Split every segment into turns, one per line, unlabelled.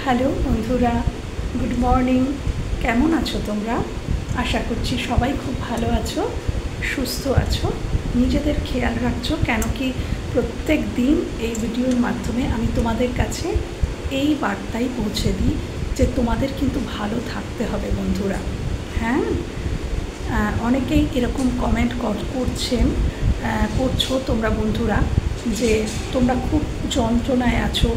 Hello বন্ধুরা, good morning. কেমন আছো তোমরা? আশা করছি সবাই খুব ভালো আছো, সুস্থ আছো, নিজেদের খেয়াল রাখছো। কেন কি প্রত্যেক দিন এই ভিডিওর মাধ্যমে আমি তোমাদের কাছে এই বার্তাই পৌঁছে দিই যে তোমাদের কিন্তু ভালো থাকতে হবে বন্ধুরা। হ্যাঁ, অনেকেই এরকম কমেন্ট করছো তোমরা বন্ধুরা, যে তোমরা খুব যন্ত্রণায় আছো,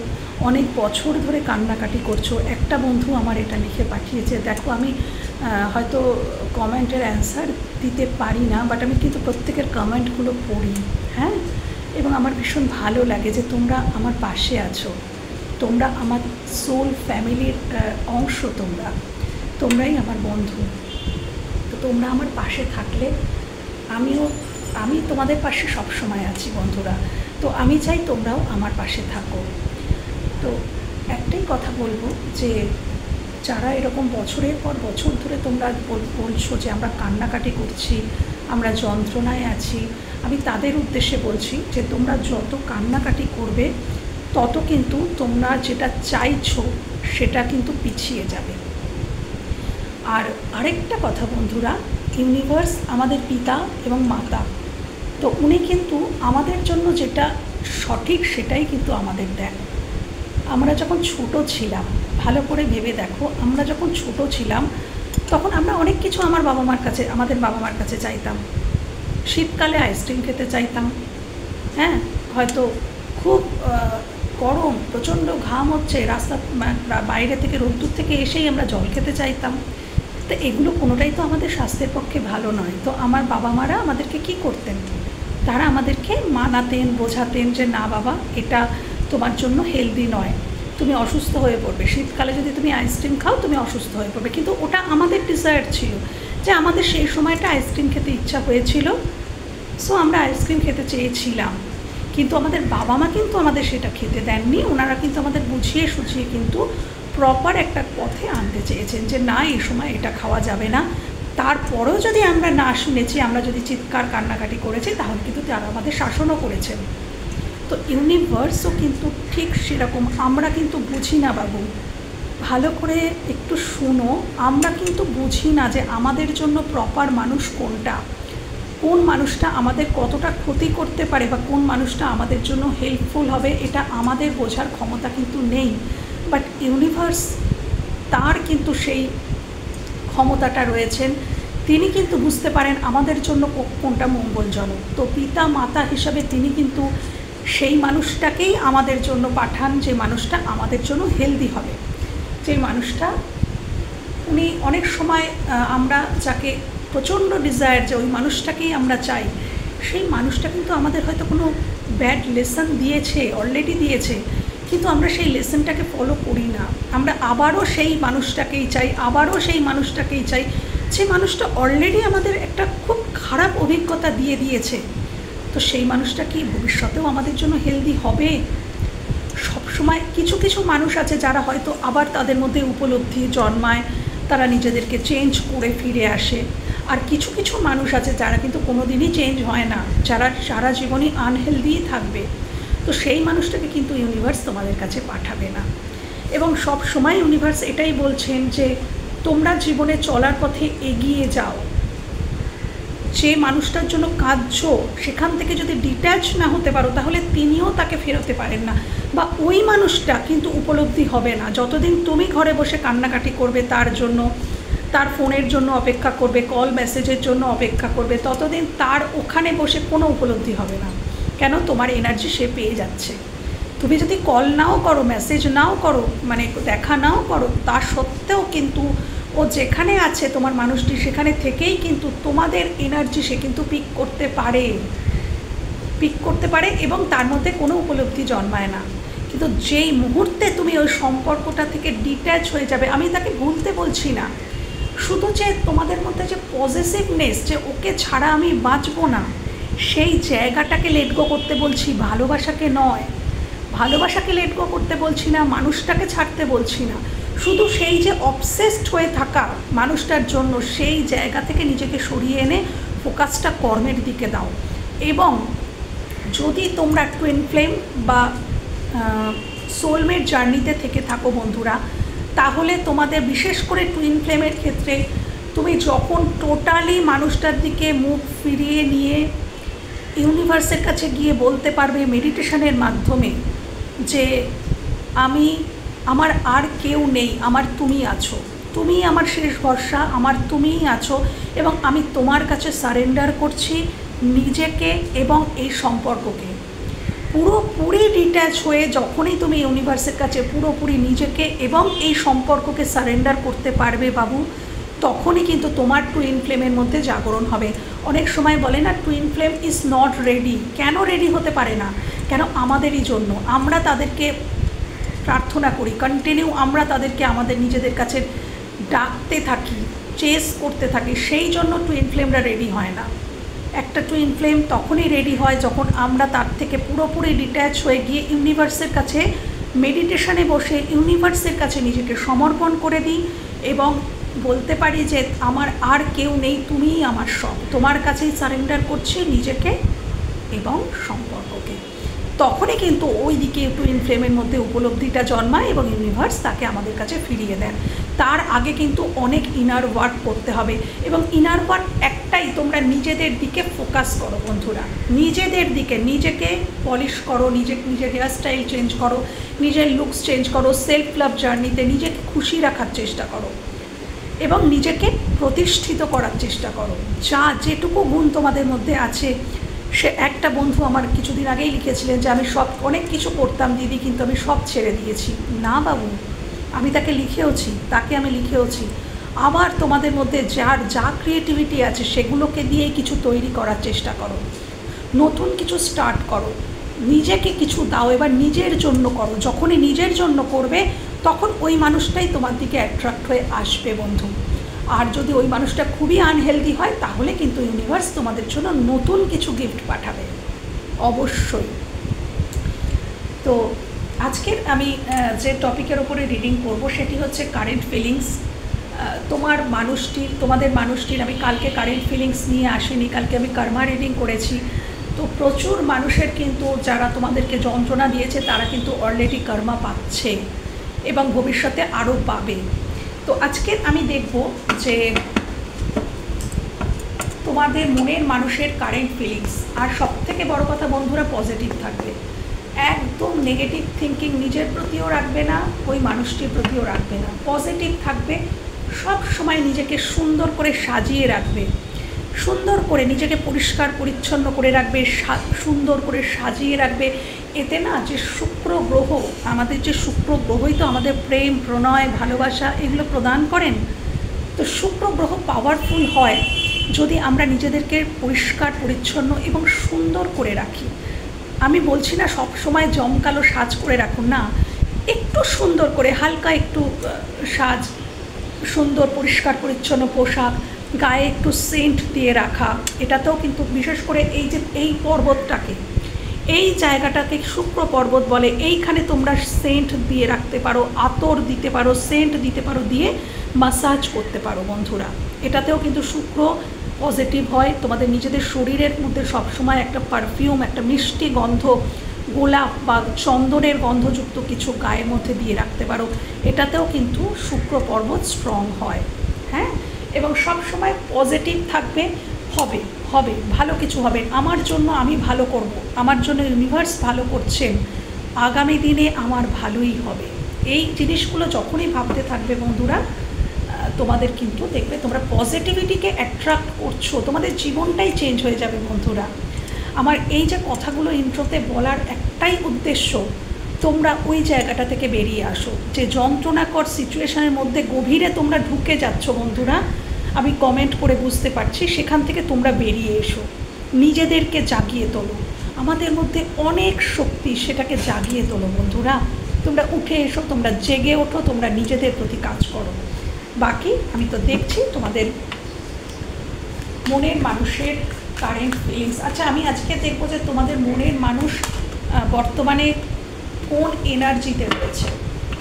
অনেক বছর ধরে কান্নাকাটি করছো। একটা বন্ধু আমার এটা লিখে পাঠিয়েছে, দেখো আমি হয়তো কমেন্টের অ্যান্সার দিতে পারি না, বাট আমি কিন্তু প্রত্যেকের কমেন্টগুলো পড়ি। হ্যাঁ, এবং আমার ভীষণ ভালো লাগে যে তোমরা আমার পাশে আছো, তোমরা আমার সোল ফ্যামিলির অংশ, তোমরাই আমার বন্ধু। তো তোমরা আমার পাশে থাকলে আমি তোমাদের পাশে সবসময় আছি বন্ধুরা। তো আমি চাই তোমরাও আমার পাশে থাকো। তো একটাই কথা বলবো, যে যারা এরকম বছরের পর বছর ধরে তোমরা বলছো যে আমরা কান্নাকাটি করছি, আমরা যন্ত্রণায় আছি, আমি তাদের উদ্দেশ্যে বলছি যে তোমরা যত কান্নাকাটি করবে তত কিন্তু তোমরা যেটা চাইছো সেটা কিন্তু পিছিয়ে যাবে। আর আরেকটা কথা বন্ধুরা, ইউনিভার্স আমাদের পিতা এবং মাতা, তো উনি কিন্তু আমাদের জন্য যেটা সঠিক সেটাই কিন্তু আমাদের দেন। আমরা যখন ছোট ছিলাম, ভালো করে ভেবে দেখো, আমরা যখন ছোট ছিলাম তখন আমরা অনেক কিছু আমাদের বাবা মার কাছে চাইতাম। শীতকালে আইসক্রিম খেতে চাইতাম। হ্যাঁ, হয়তো খুব গরম, প্রচণ্ড ঘাম হচ্ছে, বাইরে থেকে রোদ্দুর থেকে এসেই আমরা জল খেতে চাইতাম। তো এগুলো কোনোটাই তো আমাদের স্বাস্থ্যের পক্ষে ভালো নয়। তো আমার বাবা মারা আমাদেরকে কি করতেন? তারা আমাদেরকে মানাতেন, বোঝাতেন যে না বাবা, এটা তোমার জন্য হেলদি নয়, তুমি অসুস্থ হয়ে পড়বে, শীতকালে যদি তুমি আইসক্রিম খাও তুমি অসুস্থ হয়ে পড়বে। কিন্তু ওটা আমাদের ডিজায়ার ছিল, যে আমাদের সেই সময়টা আইসক্রিম খেতে ইচ্ছা হয়েছিল, সো আমরা আইসক্রিম খেতে চেয়েছিলাম। কিন্তু আমাদের বাবা মা কিন্তু আমাদের সেটা খেতে দেননি। ওনারা কিন্তু আমাদের বুঝিয়ে সুঝিয়ে কিন্তু প্রপার একটা পথে আনতে চেয়েছেন, যে না, এই সময় এটা খাওয়া যাবে না। তারপরেও যদি আমরা না শুনেছি, আমরা যদি চিৎকার কান্নাকাটি করেছি, তাহলে কিন্তু তারা আমাদের শাসনও করেছেন। তো ইউনিভার্সও কিন্তু ঠিক সেরকম। আমরা কিন্তু বুঝি না বাবু, ভালো করে একটু শুনো, আমরা কিন্তু বুঝি না যে আমাদের জন্য প্রপার মানুষ কোনটা, কোন মানুষটা আমাদের কতটা ক্ষতি করতে পারে, বা কোন মানুষটা আমাদের জন্য হেল্পফুল হবে, এটা আমাদের বোঝার ক্ষমতা কিন্তু নেই। বাট ইউনিভার্স, তার কিন্তু সেই ক্ষমতাটা রয়েছেন। তিনি কিন্তু বুঝতে পারেন আমাদের জন্য কোনটা মঙ্গলজনক। তো পিতা মাতা হিসাবে তিনি কিন্তু সেই মানুষটাকেই আমাদের জন্য পাঠান, যে মানুষটা আমাদের জন্য হেলদি হবে, যে মানুষটা উনি অনেক সময় আমরা যাকে প্রচণ্ড ডিজায়ার, যে ওই মানুষটাকেই আমরা চাই, সেই মানুষটা কিন্তু আমাদের হয়তো কোনো ব্যাড লেসন অলরেডি দিয়েছে, কিন্তু আমরা সেই লেসনটাকে ফলো করি না। আমরা আবারও সেই মানুষটাকেই চাই, যে মানুষটা অলরেডি আমাদের একটা খুব খারাপ অভিজ্ঞতা দিয়েছে। তো সেই মানুষটা কি ভবিষ্যতেও আমাদের জন্য হেলদি হবে? সবসময় কিছু মানুষ আছে যারা হয়তো আবার তাদের মধ্যে উপলব্ধি জন্মায়, তারা নিজেদেরকে চেঞ্জ করে ফিরে আসে। আর কিছু মানুষ আছে যারা কিন্তু কোনো দিনই চেঞ্জ হয় না, যারা সারা জীবনই আনহেলদিই থাকবে। তো সেই মানুষটাকে কিন্তু ইউনিভার্স তোমাদের কাছে পাঠাবে না। এবং সব সময় ইউনিভার্স এটাই বলছেন যে তোমরা জীবনে চলার পথে এগিয়ে যাও। যে মানুষটার জন্য কাঁদছো, সেখান থেকে যদি ডিট্যাচ না হতে পারো, তাহলে তিনিও তাকে ফেরোতে পারেন না, বা ওই মানুষটা কিন্তু উপলব্ধি হবে না। যতদিন তুমি ঘরে বসে কান্নাকাটি করবে তার জন্য, তার ফোনের জন্য অপেক্ষা করবে, কল মেসেজের জন্য অপেক্ষা করবে, ততদিন তার ওখানে বসে কোনো উপলব্ধি হবে না। কেন? তোমার এনার্জি সে পেয়ে যাচ্ছে। তুমি যদি কল নাও করো, মেসেজ নাও করো, মানে দেখা নাও করো, তা সত্ত্বেও কিন্তু ও যেখানে আছে তোমার মানুষটি, সেখানে থেকেই কিন্তু তোমাদের এনার্জি সে কিন্তু পিক করতে পারে এবং তার মধ্যে কোনো উপলব্ধি জন্মায় না। কিন্তু যেই মুহূর্তে তুমি ওই সম্পর্কটা থেকে ডিট্যাচ হয়ে যাবে, আমি তাকে ভুলতে বলছি না, শুধু যে তোমাদের মধ্যে যে পজিটিভনেস, যে ওকে ছাড়া আমি বাঁচবো না, সেই জায়গাটাকে লেট গো করতে বলছি, ভালোবাসাকে নয়। ভালোবাসাকে লেট গো করতে বলছি না, মানুষটাকে ছাড়তে বলছি না, শুধু সেই যে অবসেসড হয়ে থাকা মানুষটার জন্য, সেই জায়গা থেকে নিজেকে সরিয়ে এনে ফোকাসটা কর্মের দিকে দাও। এবং যদি তোমরা টুইন ফ্লেম বা সোলমেট জার্নিতে থেকে থাকো বন্ধুরা, তাহলে তোমাদের বিশেষ করে টুইন ফ্লেমের ক্ষেত্রে তুমি যখন টোটালি মানুষটার দিকে মুখ ফিরিয়ে নিয়ে ইউনিভার্সের কাছে গিয়ে বলতে পারবে মেডিটেশনের মাধ্যমে যে আমার আর কেউ নেই, আমার তুমি আছো, তুমি আমার শেষ ভরসা, আমার তুমিই আছো, এবং আমি তোমার কাছে সারেন্ডার করছি নিজেকে এবং এই সম্পর্ককে। পুরোপুরি ডিট্যাচ হয়ে যখনই তুমি ইউনিভার্সের কাছে পুরোপুরি নিজেকে এবং এই সম্পর্ককে সারেন্ডার করতে পারবে বাবু, তখনই কিন্তু তোমার টুইন ফ্লেমের মধ্যে জাগরণ হবে। অনেক সময় বলে না twin flame is not ready. কেন রেডি হতে পারে না? কেন? আমাদেরই জন্য। আমরা তাদেরকে প্রার্থনা করি, কন্টিনিউ আমরা তাদেরকে আমাদের নিজেদের কাছে ডাকতে থাকি, চেস করতে থাকি, সেই জন্য টুইন ফ্লেমরা রেডি হয় না। একটা টুইন ফ্লেম তখনই রেডি হয় যখন আমরা তার থেকে পুরোপুরি ডিট্যাচ হয়ে গিয়ে ইউনিভার্সের কাছে মেডিটেশনে বসে ইউনিভার্সের কাছে নিজেকে সমর্পণ করে দিই এবং বলতে পারি যে আমার আর কেউ নেই, তুমিই আমার সব, তোমার কাছেই সারেন্ডার করছি নিজেকে এবং সম্পর্ককে। তখনই কিন্তু ওই দিকে টুইন ফ্লেমের মধ্যে উপলব্ধিটা জন্মায় এবং ইউনিভার্স তাকে আমাদের কাছে ফিরিয়ে দেন। তার আগে কিন্তু অনেক ইনার ওয়ার্ক করতে হবে, এবং ইনার ওয়ার্ক একটাই, তোমরা নিজেদের দিকে ফোকাস করো বন্ধুরা, নিজেদের দিকে, নিজেকে পলিশ করো, নিজের হেয়ার স্টাইল চেঞ্জ করো, নিজের লুকস চেঞ্জ করো, সেলফ লাভ জার্নিতে নিজেকে খুশি রাখার চেষ্টা করো এবং নিজেকে প্রতিষ্ঠিত করার চেষ্টা করো। যেটুকু গুণ তোমাদের মধ্যে আছে, সে একটা বন্ধু আমার কিছুদিন আগেই লিখেছিলেন যে আমি অনেক কিছু করতাম দিদি, কিন্তু আমি সব ছেড়ে দিয়েছি। না বাবু, আমি তাকে লিখেওছি আবার তোমাদের মধ্যে যা ক্রিয়েটিভিটি আছে সেগুলোকে দিয়ে কিছু তৈরি করার চেষ্টা করো, নতুন কিছু স্টার্ট করো, নিজেকে কিছু দাও, এবার নিজের জন্য করো। যখনই নিজের জন্য করবে তখন ওই মানুষটাই তোমার দিকে অ্যাট্রাক্ট হয়ে আসবে বন্ধু। আর যদি ওই মানুষটা খুবই আনহেলদি হয় তাহলে কিন্তু ইউনিভার্স তোমাদের জন্য নতুন কিছু গিফট পাঠাবে অবশ্যই। তো আজকের আমি যে টপিকের ওপরে রিডিং করব সেটি হচ্ছে কারেন্ট ফিলিংস। তোমাদের মানুষটির আমি কালকে কারেন্ট ফিলিংস নিয়ে আসিনি, কালকে আমি কর্মা রিডিং করেছি। তো প্রচুর মানুষের কিন্তু যারা তোমাদেরকে যন্ত্রণা দিয়েছে তারা কিন্তু অলরেডি কর্মা পাচ্ছে এবং ভবিষ্যতে আরও পাবে। তো আজকে আমি দেখব যে তোমাদের মনের মানুষের কারেন্ট ফিলিংস। আর সবথেকে বড় কথা বন্ধুরা, পজিটিভ থাকবে, একদম নেগেটিভ থিঙ্কিং নিজের প্রতিও রাখবে না, ওই মানুষটির প্রতিও রাখবে না, পজিটিভ থাকবে। সব সময় নিজেকে সুন্দর করে সাজিয়ে রাখবে, সুন্দর করে নিজেকে পরিষ্কার পরিচ্ছন্ন করে রাখবে, সুন্দর করে সাজিয়ে রাখবে। এতে না যে শুক্র গ্রহ, আমাদের যে শুক্র গ্রহই তো আমাদের প্রেম, প্রণয়, ভালোবাসা এগুলো প্রদান করেন। তো শুক্র গ্রহ পাওয়ারফুল হয় যদি আমরা নিজেদেরকে পরিষ্কার পরিচ্ছন্ন এবং সুন্দর করে রাখি। আমি বলছি না সব সময় জমকালো সাজ করে রাখুন, না, একটু সুন্দর করে হালকা একটু সাজ, সুন্দর পরিষ্কার পরিচ্ছন্ন পোশাক, গায়ে একটু সেন্ট দিয়ে রাখা, এটাতেও কিন্তু বিশেষ করে এই পর্বতটাকে, এই জায়গাটাকে শুক্র পর্বত বলে, এইখানে তোমরা সেন্ট দিয়ে রাখতে পারো, আতর দিতে পারো, সেন্ট দিতে পারো, দিয়ে মাসাজ করতে পারো বন্ধুরা। এটাতেও কিন্তু শুক্র পজিটিভ হয়। তোমাদের নিজেদের শরীরের মধ্যে সবসময় একটা পারফিউম, একটা মিষ্টি গন্ধ, গোলাপ বা চন্দনের গন্ধযুক্ত কিছু গায়ের মধ্যে দিয়ে রাখতে পারো, এটাতেও কিন্তু শুক্র পর্বত স্ট্রং হয়। হ্যাঁ, এবং সব সময় পজিটিভ থাকবে, হবে ভালো কিছু হবে, আমার জন্য আমি ভালো করব, আমার জন্য ইউনিভার্স ভালো করছেন, আগামী দিনে আমার ভালোই হবে। এই জিনিসগুলো যখনই ভাবতে থাকবে বন্ধুরা, তোমাদের কিন্তু দেখবে তোমরা পজিটিভিটিকে অ্যাট্রাক্ট করছো, তোমাদের জীবনটাই চেঞ্জ হয়ে যাবে বন্ধুরা। আমার এই যে কথাগুলো ইন্ট্রোতে বলার একটাই উদ্দেশ্য, তোমরা ওই জায়গাটা থেকে বেরিয়ে আসো যে যন্ত্রণাকর সিচুয়েশনের মধ্যে গভীরে তোমরা ঢুকে যাচ্ছ বন্ধুরা, আমি কমেন্ট করে বুঝতে পারছি। সেখান থেকে তোমরা বেরিয়ে এসো, নিজেদেরকে জাগিয়ে তোলো, আমাদের মধ্যে অনেক শক্তি, সেটাকে জাগিয়ে তোলো বন্ধুরা। তোমরা উঠে এসো, তোমরা জেগে ওঠো, তোমরা নিজেদের প্রতি কাজ করো। বাকি আমি তো দেখছি তোমাদের মনের মানুষের কারেন্ট ফিলিংস। আচ্ছা, আমি আজকে দেখবো যে তোমাদের মনের মানুষ বর্তমানে কোন এনার্জিতে রয়েছে,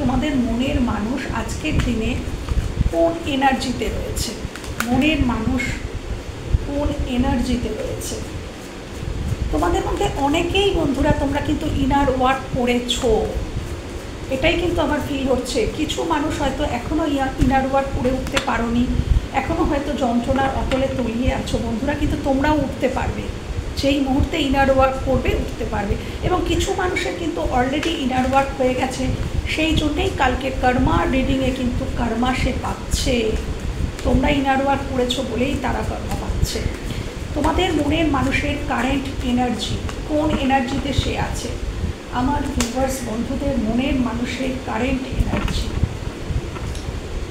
তোমাদের মনের মানুষ আজকের দিনে কোন এনার্জিতে রয়েছে, মনের মানুষ কোন এনার্জিতে রয়েছে। তোমাদের মধ্যে অনেকেই বন্ধুরা তোমরা কিন্তু ইনার ওয়ার্ক করেছো, এটাই কিন্তু আমার ফিল হচ্ছে। কিছু মানুষ হয়তো এখনও ইনার ওয়ার্ক করে উঠতে পারোনি, এখনও হয়তো যন্ত্রণার অতলে তলিয়ে আছো বন্ধুরা, কিন্তু তোমরাও উঠতে পারবে। সেই মুহূর্তে ইনার ওয়ার্ক করবে, উঠতে পারবে। এবং কিছু মানুষের কিন্তু অলরেডি ইনার ওয়ার্ক হয়ে গেছে, সেই জন্যেই কালকে কর্মা রিডিংয়ে কিন্তু কর্মা সে পাচ্ছে। তোমরা ইনার ওয়ার্ক করেছো বলেই তারা কর্মা পাচ্ছে। তোমাদের মনের মানুষের কারেন্ট এনার্জি, কোন এনার্জিতে সে আছে? আমার ভিউয়ার্স বন্ধুদের মনের মানুষের কারেন্ট এনার্জি,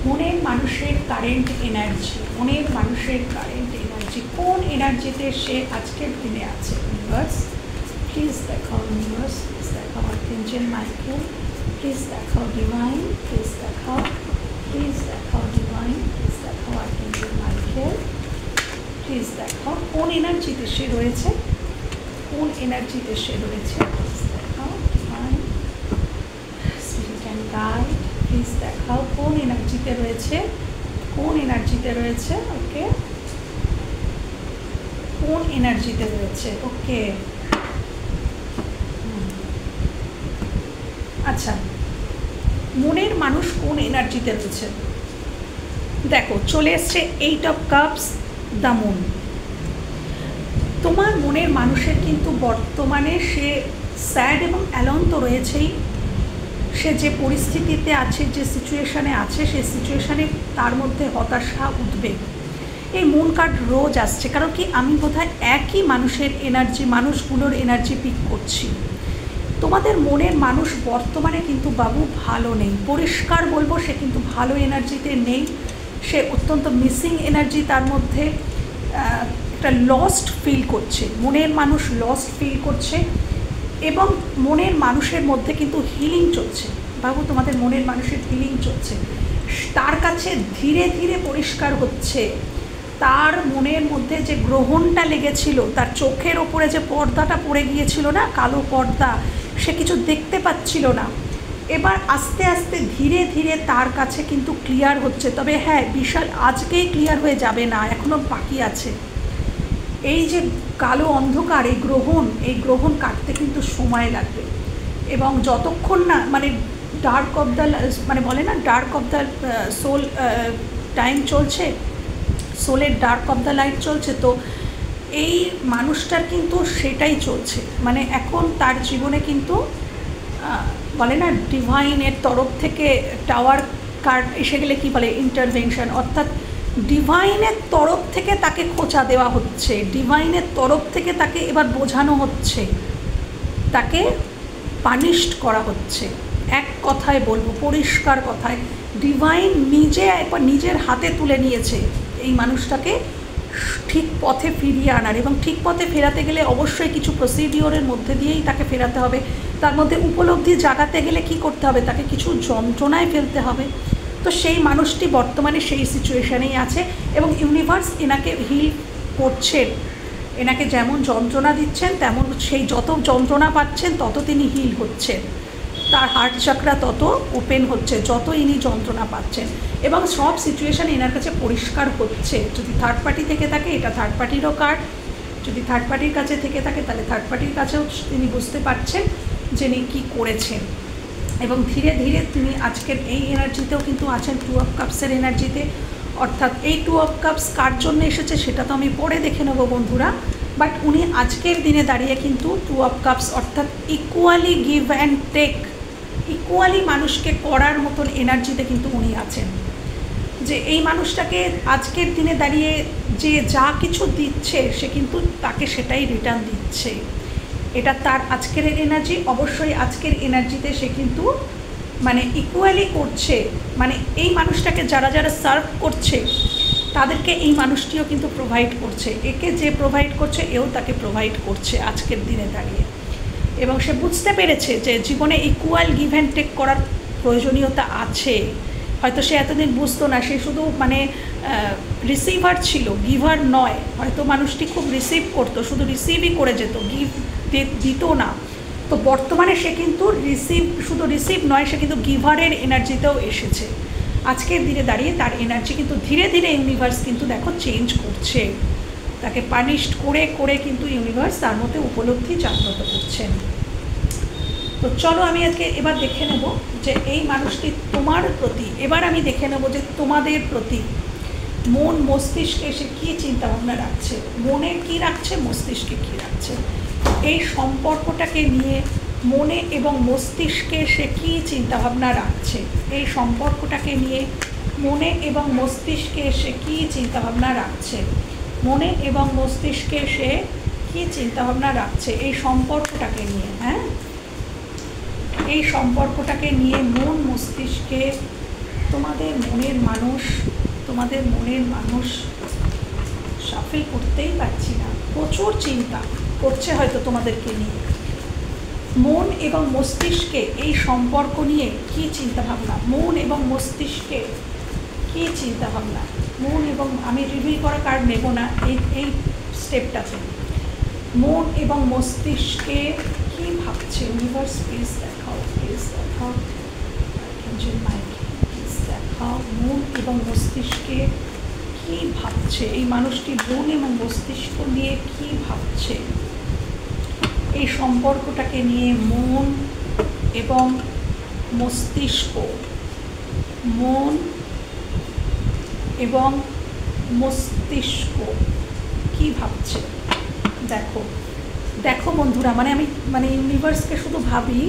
মনের মানুষের কারেন্ট এনার্জি, মনের মানুষের কারেন্ট এনার্জি, কোন এনার্জিতে সে আজকের দিনে আছে? ভিউয়ার্স প্লিজ দেখাও, ভিউয়ার্স প্লিজ দেখাও, আর্কএঞ্জেল মাইকেল প্লিজ দেখাও, ডিভাইন প্লিজ দেখাও, প্লিজ দেখাও ডিভাইন, প্লিজ দেখাও আর্কএঞ্জেল মাইকেল, প্লিজ দেখাও কোন এনার্জিতে সে রয়েছে, কোন এনার্জিতে সে রয়েছে। প্লিজ দেখাও divine, spirit and guide, please দেখাও কোন এনার্জিতে রয়েছে, কোন এনার্জিতে রয়েছে। ওকে, কোন এনার্জিতে রয়েছে। ওকে, আচ্ছা, মনের মানুষ কোন এনার্জিতে রয়েছে? দেখো চলে এসছে 8 অফ কাপস, দ্য মুন। তোমার মনের মানুষের কিন্তু বর্তমানে সে স্যাড এবং অ্যালোন তো রয়েছেই। সে যে পরিস্থিতিতে আছে, যে সিচুয়েশানে আছে, সেই সিচুয়েশানে তার মধ্যে হতাশা, উদ্বেগ। এই মুন কার্ড রোজ আসছে, কারণ কি আমি বোধহয় একই মানুষের এনার্জি, মানুষগুলোর এনার্জি পিক করছি। তোমাদের মনের মানুষ বর্তমানে কিন্তু বাবু ভালো নেই, পরিষ্কার বলবো, সে কিন্তু ভালো এনার্জিতে নেই। সে অত্যন্ত মিসিং এনার্জি, তার মধ্যে একটা লস্ট ফিল করছে। মনের মানুষ লস্ট ফিল করছে এবং মনের মানুষের মধ্যে কিন্তু হিলিং চলছে বাবু, তোমাদের মনের মানুষের হিলিং চলছে। তার কাছে ধীরে ধীরে পরিষ্কার হচ্ছে তার মনের মধ্যে যে গ্রহণটা লেগেছিল, তার চোখের ওপরে যে পর্দাটা পড়ে গিয়েছিল না, কালো পর্দা, সে কিছু দেখতে পাচ্ছিল না। এবার আস্তে আস্তে ধীরে ধীরে তার কাছে কিন্তু ক্লিয়ার হচ্ছে। তবে হ্যাঁ, বিশাল আজকেই ক্লিয়ার হয়ে যাবে না, এখনও বাকি আছে। এই যে কালো অন্ধকার, এই গ্রহণ কাটতে কিন্তু সময় লাগবে। এবং যতক্ষণ না মানে ডার্ক অফ দ্য, মানে বলে না dark of the soul time চলছে, সোলের ডার্ক অফ দ্য লাইট চলছে, তো এই মানুষটার কিন্তু সেটাই চলছে। মানে এখন তার জীবনে কিন্তু বলে না ডিভাইনের তরফ থেকে টাওয়ার কার্ড এসে গেলে কি বলে, ইন্টারভেনশন, অর্থাৎ ডিভাইনের তরফ থেকে তাকে খোঁচা দেওয়া হচ্ছে, ডিভাইনের তরফ থেকে তাকে এবার বোঝানো হচ্ছে, তাকে পানিশড করা হচ্ছে। এক কথায় বলবো, পরিষ্কার কথায়, ডিভাইন নিজে একবার নিজের হাতে তুলে নিয়েছে এই মানুষটাকে ঠিক পথে ফিরিয়ে আনার। এবং ঠিক পথে ফেরাতে গেলে অবশ্যই কিছু প্রসিডিওরের মধ্যে দিয়েই তাকে ফেরাতে হবে। তার মধ্যে উপলব্ধি জাগাতে গেলে কি করতে হবে, তাকে কিছু যন্ত্রণায় ফেলতে হবে। তো সেই মানুষটি বর্তমানে সেই সিচুয়েশানেই আছে এবং ইউনিভার্স এনাকে হিল করছেন। এনাকে যেমন যন্ত্রণা দিচ্ছেন, তেমন সেই যত যন্ত্রণা পাচ্ছেন তত তিনি হিল হচ্ছেন, তার হার্ট চাকরা তত ওপেন হচ্ছে যত ইনি যন্ত্রণা পাচ্ছেন। এবং সব সিচুয়েশান এনার কাছে পরিষ্কার হচ্ছে। যদি থার্ড পার্টি থেকে থাকে, এটা থার্ড পার্টিরও কার্ড, যদি থার্ড পার্টির কাছে থেকে থাকে তাহলে থার্ড পার্টির কাছেও তিনি বুঝতে পারছেন যে ইনি কী করেছেন। এবং ধীরে ধীরে তিনি আজকের এই এনার্জিতেও কিন্তু আছেন, 2 অফ কাপসের এনার্জিতে। অর্থাৎ এই 2 অফ কাপস কার জন্য এসেছে সেটা তো আমি পরে দেখে নেবো বন্ধুরা, বাট উনি আজকের দিনে দাঁড়িয়ে কিন্তু 2 অফ কাপস, অর্থাৎ equally give and take, equally মানুষকে করার মতন এনার্জিতে কিন্তু উনি আছেন। যে এই মানুষটাকে আজকের দিনে দাঁড়িয়ে যে যা কিছু দিচ্ছে, সে কিন্তু তাকে সেটাই রিটার্ন দিচ্ছে। এটা তার আজকের এনার্জি। অবশ্যই আজকের এনার্জিতে সে কিন্তু মানে ইকুয়ালি করছে। মানে এই মানুষটাকে যারা যারা সার্ভ করছে তাদেরকে এই মানুষটিও কিন্তু প্রোভাইড করছে। একে যে প্রোভাইড করছে, এও তাকে প্রোভাইড করছে আজকের দিনে দাঁড়িয়ে। এবং সে বুঝতে পেরেছে যে জীবনে ইকুয়াল গিভ অ্যান্ড টেক করার প্রয়োজনীয়তা আছে। হয়তো সে এতদিন বুঝতো না, সে শুধু মানে রিসিভার ছিল, গিভার নয়। হয়তো মানুষটি খুব রিসিভ করতো, শুধু রিসিভই করে যেত, গিভ দিত না। তো বর্তমানে সে কিন্তু শুধু রিসিভ নয়, সে কিন্তু গিভারের এনার্জিতেও এসেছে। আজকের দিনে দাঁড়িয়ে তার এনার্জি কিন্তু ধীরে ধীরে ইউনিভার্স কিন্তু দেখো চেঞ্জ করছে। তাকে পানিশড করে করে কিন্তু ইউনিভার্স তার মধ্যে উপলব্ধি জাগ্রত করছেন। তো চলো আমি আজকে এবার দেখে নেব যে এই মানুষটি তোমার প্রতি, এবার আমি দেখে নেব যে তোমাদের প্রতি মন মস্তিষ্কে সে কী চিন্তাভাবনা রাখছে, মনে কি রাখছে, মস্তিষ্কে কী রাখছে, এই সম্পর্কটাকে নিয়ে মনে এবং মস্তিষ্কে সে কী চিন্তাভাবনা রাখছে, এই সম্পর্কটাকে নিয়ে মনে এবং মস্তিষ্কে সে কী চিন্তাভাবনা রাখছে, মনে এবং মস্তিষ্কে সে কী চিন্তাভাবনা রাখছে এই সম্পর্কটাকে নিয়ে। হ্যাঁ, এই সম্পর্কটাকে নিয়ে মন মস্তিষ্কে তোমাদের মনের মানুষ সাফল করতেই পারছি না, প্রচুর চিন্তা করছে হয়তো তোমাদেরকে নিয়ে। মন এবং মস্তিষ্কে এই সম্পর্ক নিয়ে কী চিন্তাভাবনা, মন এবং মস্তিষ্কে কী চিন্তাভাবনা, মন এবং, আমি রিভিল করা কার্ড নেব না এই স্টেপটাতে, মন এবং মস্তিষ্কে কী ভাবছে। ইউনিভার্স প্লিজ দেখাও, প্লিজ দেখাও, প্লিজ দেখাও মন এবং মস্তিষ্কে কী ভাবছে এই মানুষটি, মন এবং মস্তিষ্ক নিয়ে কী ভাবছে, এই সম্পর্কটাকে নিয়ে মন এবং মস্তিষ্ক, মন এবং মস্তিষ্ক কী ভাবছে। দেখো দেখো বন্ধুরা, আমি ইউনিভার্সকে শুধু ভাবি,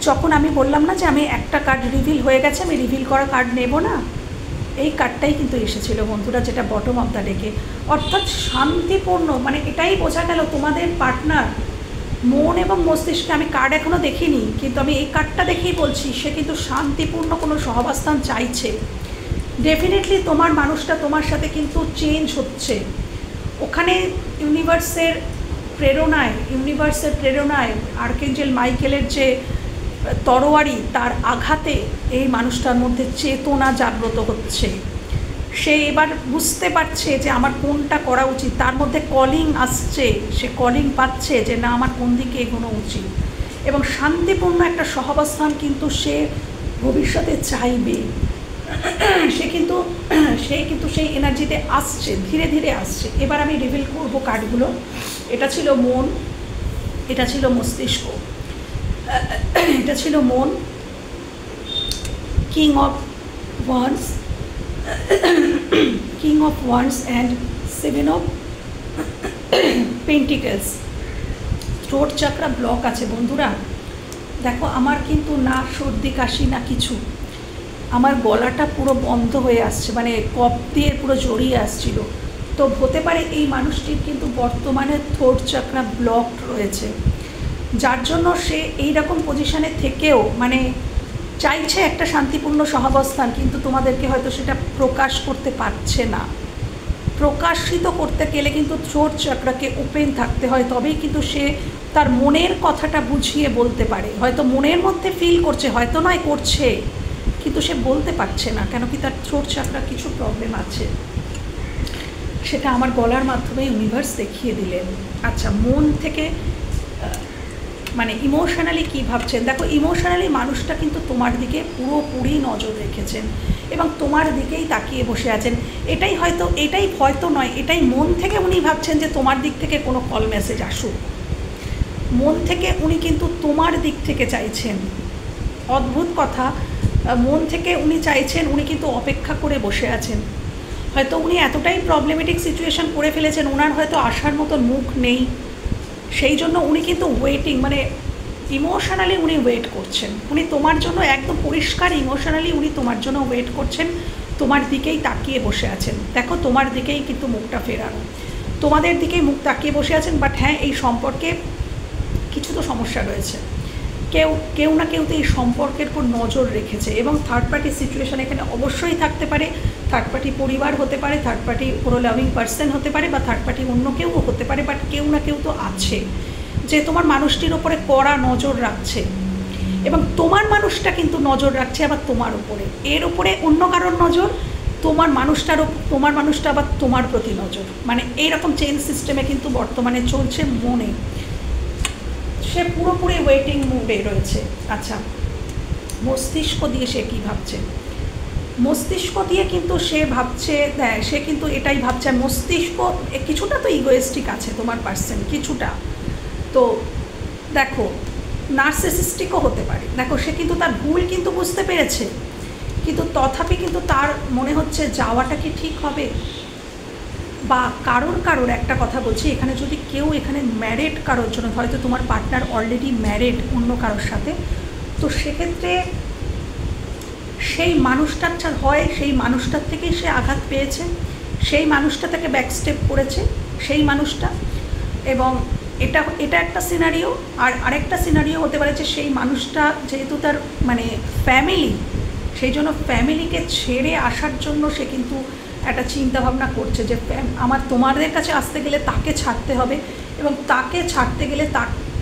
যখন আমি বললাম না যে আমি একটা কার্ড রিভিল হয়ে গেছে, আমি রিভিল করা কার্ড নেব না, এই কার্ডটাই কিন্তু এসেছিল বন্ধুরা, যেটা বটম অফ দ্য ডেকে, অর্থাৎ শান্তিপূর্ণ, এটাই বোঝা গেল তোমাদের পার্টনার মন এবং মস্তিষ্কে, আমি কার্ড এখনও দেখিনি কিন্তু আমি এই কার্ডটা দেখেই বলছি, সে কিন্তু শান্তিপূর্ণ কোনো সহাবস্থান চাইছে। ডেফিনেটলি তোমার মানুষটা তোমার সাথে কিন্তু চেঞ্জ হচ্ছে, ওখানে ইউনিভার্সের প্রেরণায় আর্কেঞ্জেল মাইকেলের যে তরোয়ারি, তার আঘাতে এই মানুষটার মধ্যে চেতনা জাগ্রত হচ্ছে, সে এবার বুঝতে পারছে যে আমার কোনটা করা উচিত, তার মধ্যে কলিং আসছে, সে কলিং পাচ্ছে যে না আমার কোন দিকে এগোনো উচিত, এবং শান্তিপূর্ণ একটা সহাবস্থান কিন্তু সে ভবিষ্যতে চাইবে। সে কিন্তু সেই এনার্জিতে আসছে, ধীরে ধীরে আসছে। এবার আমি রিভিল করব কার্ডগুলো। এটা ছিল মন, এটা ছিল মস্তিষ্ক, এটা ছিল মন, king of wands and 7 of pentacles. Throat চাকরা block আছে বন্ধুরা, দেখো আমার কিন্তু না সর্দি কাশি না কিছু, আমার গলাটা পুরো বন্ধ হয়ে আসছে, কফ দিয়ে পুরো জড়িয়ে আসছিল। তো হতে পারে এই মানুষটির কিন্তু বর্তমানে থ্রোট চাকরা ব্লক রয়েছে, যার জন্য সে এই রকম পজিশানে থেকেও চাইছে একটা শান্তিপূর্ণ সহাবস্থান, কিন্তু তোমাদেরকে হয়তো সেটা প্রকাশ করতে পারছে না। প্রকাশিত করতে গেলে কিন্তু থ্রোট চাকরাকে ওপেন থাকতে হয়, তবেই কিন্তু সে তার মনের কথাটা বুঝিয়ে বলতে পারে। হয়তো মনের মধ্যে ফিল করছে, হয়তো নয় করছে, কিন্তু সে বলতে পারছে না, কেন কি তার থ্রোট চাকরা কিছু প্রবলেম আছে, সেটা আমার গলার মাধ্যমে ইউনিভার্স দেখিয়ে দিলেন। আচ্ছা, মন থেকে ইমোশনালি কী ভাবছেন। দেখো ইমোশনালি মানুষটা কিন্তু তোমার দিকে পুরোপুরি নজর রেখেছেন এবং তোমার দিকেই তাকিয়ে বসে আছেন। এটাই হয়তো নয়, এটাই মন থেকে উনি ভাবছেন যে তোমার দিক থেকে কোনো কল মেসেজ আসুক, মন থেকে উনি কিন্তু তোমার দিক থেকে চাইছেন। অদ্ভুত কথা, মন থেকে উনি চাইছেন, উনি কিন্তু অপেক্ষা করে বসে আছেন। হয়তো উনি এতটাই প্রবলেমেটিক সিচুয়েশান করে ফেলেছেন, ওনার হয়তো আসার মতন মুখ নেই, সেই জন্য উনি কিন্তু ওয়েটিং, ইমোশনালি উনি ওয়েট করছেন, উনি তোমার জন্য একদম পরিষ্কার ইমোশনালি উনি তোমার জন্য ওয়েট করছেন, তোমার দিকেই তাকিয়ে বসে আছেন। দেখো তোমার দিকেই কিন্তু মুখটা ফেরানো, তোমাদের দিকেই মুখ তাকিয়ে বসে আছেন। বাট হ্যাঁ, এই সম্পর্কে কিছু তো সমস্যা রয়েছে, কেউ না কেউ তো এই সম্পর্কের উপর নজর রেখেছে, এবং থার্ড পার্টি সিচুয়েশান এখানে অবশ্যই থাকতে পারে। থার্ড পার্টি পরিবার হতে পারে, থার্ড পার্টি কোনো লাভিং পার্সন হতে পারে, বা থার্ড পার্টি অন্য কেউ হতে পারে, বাট কেউ না কেউ তো আছে যে তোমার মানুষটির ওপরে কড়া নজর রাখছে, এবং তোমার মানুষটা কিন্তু নজর রাখছে আবার তোমার উপরে, এর উপরে অন্য কারোর নজর, তোমার মানুষটা আবার তোমার প্রতি নজর, এইরকম চেইন সিস্টেমে কিন্তু বর্তমানে চলছে মনে। সে পুরোপুরি ওয়েটিং মুডে রয়েছে। আচ্ছা, মস্তিষ্ক দিয়ে সে কী ভাবছে, মস্তিষ্ক দিয়ে কিন্তু সে ভাবছে, সে কিন্তু এটাই ভাবছে। মস্তিষ্ক কিছুটা তো ইগোয়েস্টিক আছে তোমার পার্সন, কিছুটা। তো দেখো নার্সিসিস্টিকও হতে পারে। দেখো সে কিন্তু তার ভুল কিন্তু বুঝতে পেরেছে, কিন্তু তথাপি কিন্তু তার মনে হচ্ছে যাওয়াটা কি ঠিক হবে। বা কারোর একটা কথা বলছি, এখানে যদি কেউ এখানে ম্যারিড কারোর জন্য, হয়তো তোমার পার্টনার অলরেডি ম্যারিড অন্য কারোর সাথে, তো সেক্ষেত্রে সেই মানুষটার হয় সেই মানুষটার থেকেই সে আঘাত পেয়েছে, সেই মানুষটা তাকে ব্যাকস্টেপ করেছে সেই মানুষটা। এবং এটা একটা সিনারিও। আর আরেকটা সিনারিও হতে পারে যে সেই মানুষটা যেহেতু তার মানে ফ্যামিলি, সেই জন্য ফ্যামিলিকে ছেড়ে আসার জন্য সে কিন্তু একটা চিন্তাভাবনা করছে যে তোমাদের কাছে আসতে গেলে তাকে ছাড়তে হবে, এবং তাকে ছাড়তে গেলে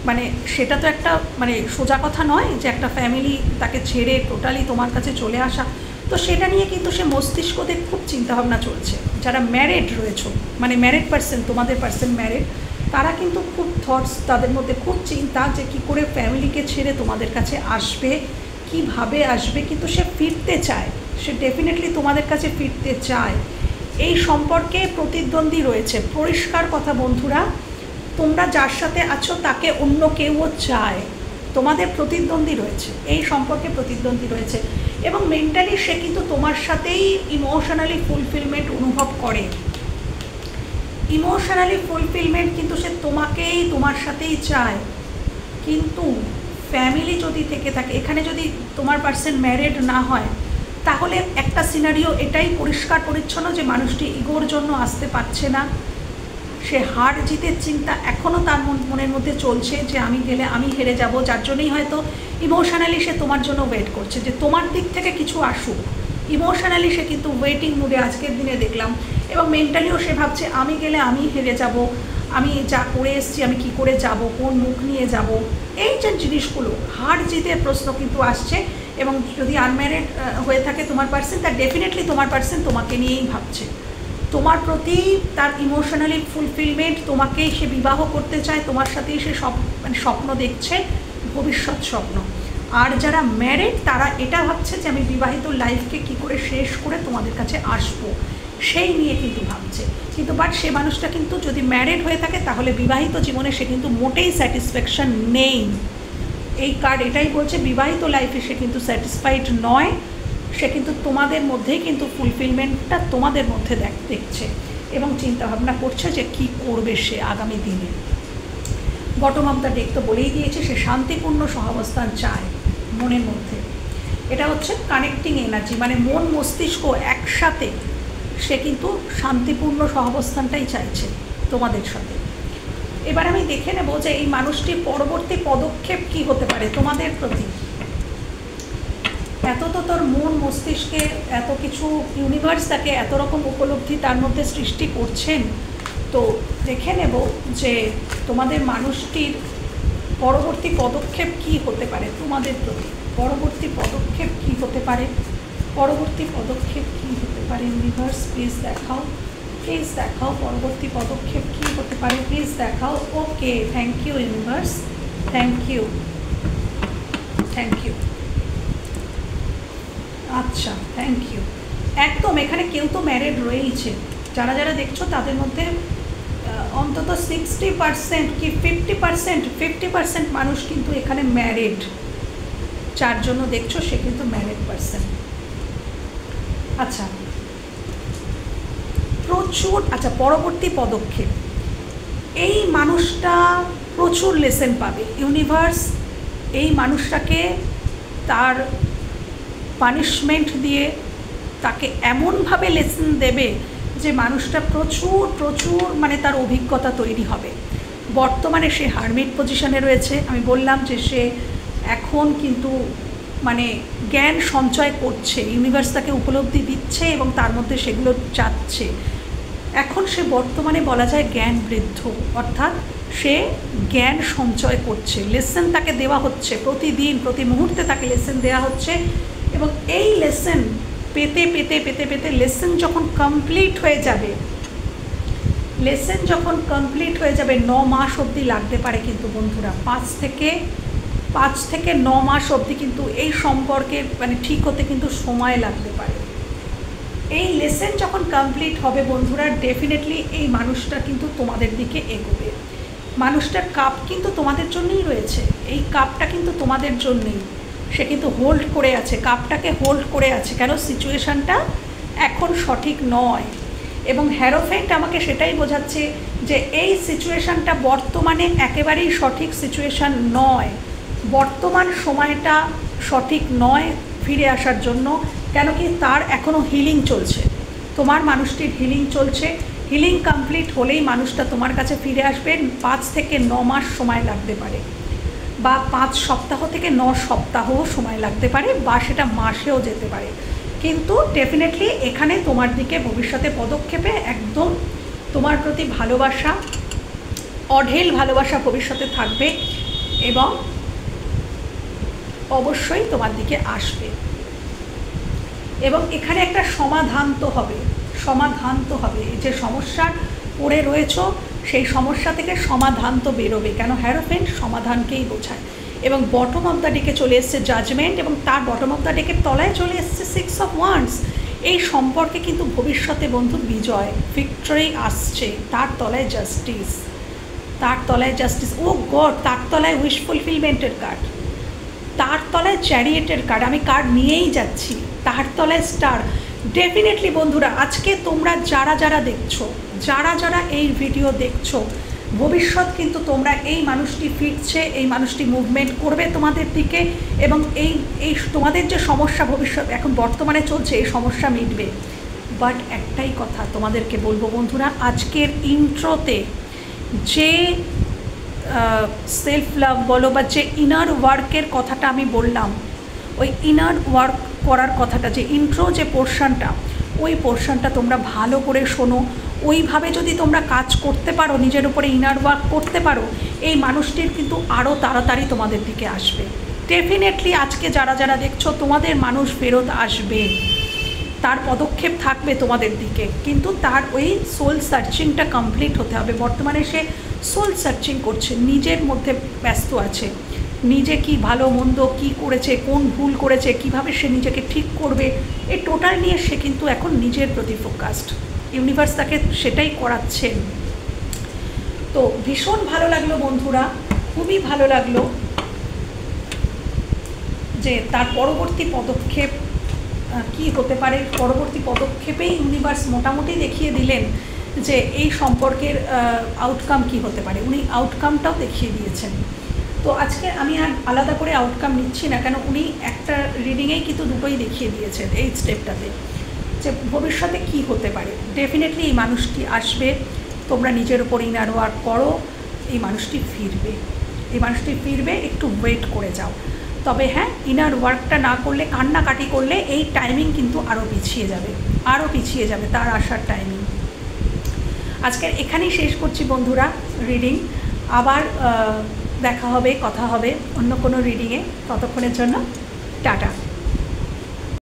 মানে সেটা তো একটা মানে সোজা কথা নয় যে একটা ফ্যামিলি তাকে ছেড়ে টোটালি তোমার কাছে চলে আসা। তো সেটা নিয়ে কিন্তু সে মস্তিষ্কতে খুব চিন্তাভাবনা চলছে। যারা ম্যারিড রয়েছে, মানে ম্যারিড পার্সন, তোমাদের পার্সন ম্যারিড, তারা কিন্তু খুব থটস, তাদের মধ্যে খুব চিন্তা যে কী করে ফ্যামিলিকে ছেড়ে তোমাদের কাছে আসবে, কিভাবে আসবে, কিন্তু সে ফিরতে চায়, সে ডেফিনেটলি তোমাদের কাছে ফিরতে চায়। এই সম্পর্কে প্রতিদ্বন্দ্বী রয়েছে, পরিষ্কার কথা বন্ধুরা, তোমরা যার সাথে আছো তাকে অন্য কেউও চায়, তোমাদের প্রতিদ্বন্দ্বী রয়েছে, এই সম্পর্কে প্রতিদ্বন্দ্বী রয়েছে। এবং মেন্টালি সে কিন্তু তোমার সাথেই ইমোশনালি ফুলফিলমেন্ট অনুভব করে, ইমোশনালি ফুলফিলমেন্ট কিন্তু সে তোমাকেই, তোমার সাথেই চায়। কিন্তু ফ্যামিলি যদি থেকে থাকে, এখানে যদি তোমার পার্সন ম্যারিড না হয়, তাহলে একটা সিনারিও এটাই পরিষ্কার পরিচ্ছন্ন যে মানুষটি ইগোর জন্য আসতে পারছে না, সে হার জিতের চিন্তা এখনও তার মনের মধ্যে চলছে যে আমি গেলে আমি হেরে যাব, যার জন্যই হয়তো ইমোশনালি সে তোমার জন্য ওয়েট করছে যে তোমার দিক থেকে কিছু আসুক। ইমোশনালি সে কিন্তু ওয়েটিং মুডে আজকের দিনে দেখলাম, এবং মেন্টালিও সে ভাবছে আমি গেলে আমি হেরে যাব, আমি যা করে এসেছি আমি কি করে যাব, কোন মুখ নিয়ে যাব, এই যে জিনিসগুলো হার জিতের প্রশ্ন কিন্তু আসছে। এবং যদি আনম্যারিড হয়ে থাকে তোমার পার্সন, তার ডেফিনেটলি তোমার পার্সন তোমাকে নিয়েই ভাবছে, তোমার প্রতি তার ইমোশনালি ফুলফিলমেন্ট, তোমাকেই সে বিবাহ করতে চায়, তোমার সাথেই সে মানে স্বপ্ন দেখছে, ভবিষ্যৎ স্বপ্ন। আর যারা ম্যারিড তারা এটা ভাবছে যে আমি বিবাহিত লাইফকে কি করে শেষ করে তোমাদের কাছে আসবো, সেই নিয়ে কিন্তু ভাবছে। কিন্তু বাট সে মানুষটা কিন্তু যদি ম্যারিড হয়ে থাকে তাহলে বিবাহিত জীবনে সে কিন্তু মোটেই স্যাটিসফ্যাকশান নেই। এই কার্ড এটাই বলছে বিবাহিত লাইফে সে কিন্তু স্যাটিসফাইড নয়, সে কিন্তু তোমাদের মধ্যেই কিন্তু ফুলফিলমেন্টটা তোমাদের মধ্যে দেখছে এবং চিন্তাভাবনা করছে যে কি করবে সে আগামী দিনে। বটম অফ দ্য ডেক তো বলেই দিয়েছে, সে শান্তিপূর্ণ সহাবস্থান চায় মনের মধ্যে। এটা হচ্ছে কানেক্টিং এনার্জি, মানে মন মস্তিষ্ক একসাথে সে কিন্তু শান্তিপূর্ণ সহাবস্থানটাই চাইছে তোমাদের সাথে। এবার আমি দেখে নেব যে এই মানুষটির পরবর্তী পদক্ষেপ কি হতে পারে তোমাদের প্রতি। এত তো তোর মন মস্তিষ্কে এত কিছু, ইউনিভার্স তাকে এত রকম উপলব্ধি তার মধ্যে সৃষ্টি করছেন। তো দেখে নেব যে তোমাদের মানুষটির পরবর্তী পদক্ষেপ কি হতে পারে তোমাদের প্রতি। পরবর্তী পদক্ষেপ কি হতে পারে, পরবর্তী পদক্ষেপ কি হতে পারে ইউনিভার্স প্লিজ দেখাও, প্লিজ দেখাও পরবর্তী পদক্ষেপ কি হতে পারে, প্লিজ দেখাও। Okay, thank you universe, thank you, thank you. আচ্ছা, থ্যাংক ইউ। একদম এখানে কেউ তো ম্যারিড রয়েইছে, যারা যারা দেখছো তাদের মধ্যে অন্তত 60% কি 50% মানুষ কিন্তু এখানে ম্যারিড। যার জন্য দেখছো সে কিন্তু ম্যারিড পার্সন। আচ্ছা প্রচুর, আচ্ছা পরবর্তী পদক্ষেপ, এই মানুষটা প্রচুর লেসেন পাবে। ইউনিভার্স এই মানুষটাকে তার পানিশমেন্ট দিয়ে তাকে এমনভাবে লেসেন দেবে যে মানুষটা প্রচুর প্রচুর মানে তার অভিজ্ঞতা তৈরি হবে। বর্তমানে সে হারমিট পজিশনে রয়েছে, আমি বললাম যে সে এখন কিন্তু মানে জ্ঞান সঞ্চয় করছে, ইউনিভার্স তাকে উপলব্ধি দিচ্ছে এবং তার মধ্যে সেগুলো যাচ্ছে। এখন সে বর্তমানে বলা যায় জ্ঞান বৃদ্ধ, অর্থাৎ সে জ্ঞান সঞ্চয় করছে, লেসেন তাকে দেওয়া হচ্ছে প্রতিদিন, প্রতি মুহূর্তে তাকে লেসেন দেওয়া হচ্ছে। এবং এই লেসেন পেতে পেতে পেতে পেতে লেসেন যখন কমপ্লিট হয়ে যাবে, লেসেন যখন কমপ্লিট হয়ে যাবে 9 মাস অবধি লাগতে পারে কিন্তু বন্ধুরা, 5 থেকে 9 মাস অবধি কিন্তু এই সম্পর্কে মানে ঠিক হতে কিন্তু সময় লাগতে পারে। এই লেসেন যখন কমপ্লিট হবে বন্ধুরা, ডেফিনেটলি এই মানুষটা কিন্তু তোমাদের দিকে এগোবে। মানুষটার কাপ কিন্তু তোমাদের জন্যই রয়েছে, এই কাপটা কিন্তু তোমাদের জন্যই, সে কিন্তু হোল্ড করে আছে, কাপটাকে হোল্ড করে আছে। কেন? সিচুয়েশানটা এখন সঠিক নয়। এবং হ্যারোফেন্ট আমাকে সেটাই বোঝাচ্ছে যে এই সিচুয়েশানটা বর্তমানে একেবারেই সঠিক সিচুয়েশান নয়, বর্তমান সময়টা সঠিক নয় ফিরে আসার জন্য। কেন কি? তার এখনও হিলিং চলছে, তোমার মানুষটির হিলিং চলছে। হিলিং কমপ্লিট হলেই মানুষটা তোমার কাছে ফিরে আসবে। 5 থেকে 9 মাস সময় লাগতে পারে, বা 5 সপ্তাহ থেকে 9 সপ্তাহও সময় লাগতে পারে, বা সেটা মাসেও যেতে পারে। কিন্তু ডেফিনেটলি এখানে তোমার দিকে ভবিষ্যতে পদক্ষেপে একদম তোমার প্রতি ভালোবাসা, অঢেল ভালোবাসা ভবিষ্যতে থাকবে, এবং অবশ্যই তোমার দিকে আসবে। এবং এখানে একটা সমাধান তো হবে, সমাধান তো হবে। যে সমস্যার পড়ে রয়েছ সেই সমস্যা থেকে সমাধান তো বেরোবে। কেন? হ্যারোফেন্ট সমাধানকেই বোঝায়। এবং বটম অফ দ্য ডেকে চলে এসছে জাজমেন্ট, এবং তার বটম অফ দ্য ডেকের তলায় চলে এসছে 6 অফ ওয়ান্ডস। এই সম্পর্কে কিন্তু ভবিষ্যতে বন্ধু বিজয়, ভিক্টরি আসছে। তার তলায় জাস্টিস, তার তলায় জাস্টিস, ও গড, তার তলায় উইশ ফুলফিলমেন্টের কার্ড, তার তলায় চ্যারিয়েটের কার্ড, আমি কার্ড নিয়েই যাচ্ছি, তার তলায় স্টার। ডেফিনেটলি বন্ধুরা, আজকে তোমরা যারা যারা দেখছো, যারা যারা এই ভিডিও দেখছো, ভবিষ্যৎ কিন্তু তোমরা এই মানুষটি ফিরছে, এই মানুষটি মুভমেন্ট করবে তোমাদের দিকে, এবং এই তোমাদের যে সমস্যা ভবিষ্যৎ এখন বর্তমানে চলছে, এই সমস্যা মিটবে। বাট একটাই কথা তোমাদেরকে বলবো বন্ধুরা, আজকের ইন্ট্রোতে যে সেলফ লাভ বলো বা যে ইনার ওয়ার্কের কথাটা আমি বললাম, ওই ইনার ওয়ার্ক করার কথাটা, যে ইন্ট্রো যে পোর্শনটা, ওই পোর্শনটা তোমরা ভালো করে শোনো। ওইভাবে যদি তোমরা কাজ করতে পারো, নিজের উপরে ইনার ওয়ার্ক করতে পারো, এই মানুষটির কিন্তু আরও তাড়াতাড়ি তোমাদের দিকে আসবে। ডেফিনেটলি আজকে যারা যারা দেখছো, তোমাদের মানুষ ফেরত আসবে, তার পদক্ষেপ থাকবে তোমাদের দিকে, কিন্তু তার ওই সোল সার্চিংটা কমপ্লিট হতে হবে। বর্তমানে সে সোল সার্চিং করছে, নিজের মধ্যে ব্যস্ত আছে, নিজে কি ভালো মন্দ কি করেছে, কোন ভুল করেছে, কিভাবে সে নিজেকে ঠিক করবে, এই টোটাল নিয়ে সে কিন্তু এখন নিজের প্রতি ফোকাসড। ইউনিভার্স তাকে সেটাই করাচ্ছেন। তো ভীষণ ভালো লাগলো বন্ধুরা, খুবই ভালো লাগলো যে তার পরবর্তী পদক্ষেপ কি হতে পারে। পরবর্তী পদক্ষেপেই ইউনিভার্স মোটামুটি দেখিয়ে দিলেন যে এই সম্পর্কের আউটকাম কি হতে পারে, উনি আউটকামটাও দেখিয়ে দিয়েছেন। তো আজকে আমি আর আলাদা করে আউটকাম নিচ্ছি না, কেন উনি একটা রিডিংয়েই কিন্তু দুটোই দেখিয়ে দিয়েছেন এই স্টেপটাতে, যে ভবিষ্যতে কি হতে পারে। ডেফিনেটলি এই মানুষটি আসবে, তোমরা নিজের উপর ইনার ওয়ার্ক করো, এই মানুষটি ফিরবে, এই মানুষটি ফিরবে, একটু ওয়েট করে যাও। তবে হ্যাঁ, ইনার ওয়ার্কটা না করলে, কান্নাকাটি করলে এই টাইমিং কিন্তু আরও পিছিয়ে যাবে, আরও পিছিয়ে যাবে তার আসার টাইমিং। আজকের এখানেই শেষ করছি বন্ধুরা রিডিং। আবার দেখা হবে, কথা হবে অন্য কোনো রিডিংয়ে। ততক্ষণের জন্য টাটা।